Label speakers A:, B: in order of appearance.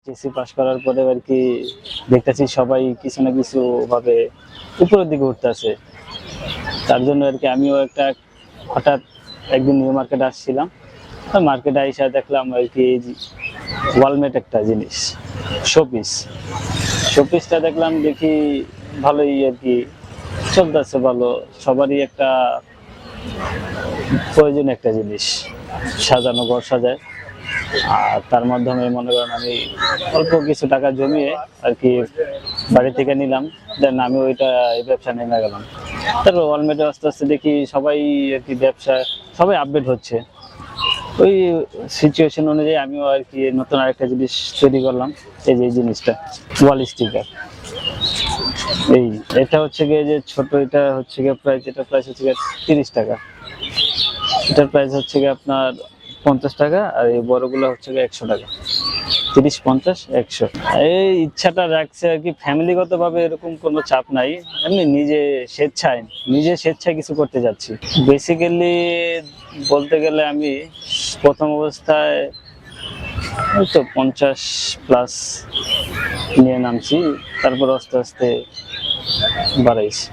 A: SSC pass করার পরে আর কি দেখতেছি সবাই কিছু না কিছু ভাবে উপরের দিকে উঠতেছে। তার জন্য আর কি আমিও একটা হঠাৎ একদিন নিউ মার্কেটে আসছিলাম। মার্কেটে আইসা দেখলাম আর কি ওয়ালমেট একটা জিনিস, শোপিস। শোপিসটা দেখলাম, দেখি ভালোই আর কি চলতেছে ভালো। সবারই একটা প্রয়োজন একটা জিনিস, সাজানো ঘর সাজায়। আর তার মাধ্যমে মনে করেন আমি অল্প কিছু টাকা জমিয়ে আর কি বাড়ি থেকে নিলাম, দেন আমি ওইটা এই ব্যবসা নেমে গেলাম। তারপর অলমেটে আস্তে আস্তে দেখি সবাই আর কি ব্যবসা, সবাই আপডেট হচ্ছে। ওই সিচুয়েশন অনুযায়ী আমিও আর কি নতুন আরেকটা জিনিস তৈরি করলাম, এই যে এই জিনিসটা ওয়াল স্টিকার। এই এটা হচ্ছে গিয়ে যে ছোট, এটা হচ্ছে গিয়ে প্রাইস, এটা প্রাইস হচ্ছে গিয়ে 30 টাকা। এটার প্রাইস হচ্ছে গিয়ে আপনার 50 টাকা, আর এই বড়গুলো হচ্ছে গিয়ে 100 টাকা। 30, 50, 100। এই ইচ্ছাটা রাখছে আর কি, ফ্যামিলিগত ভাবে এরকম কোনো চাপ নাই, এমনি নিজে স্বেচ্ছায় কিছু করতে যাচ্ছি। বেসিক্যালি বলতে গেলে আমি প্রথম অবস্থায় হয়তো 50+ নিয়ে নামছি, তারপর আস্তে আস্তে বাড়াইছি।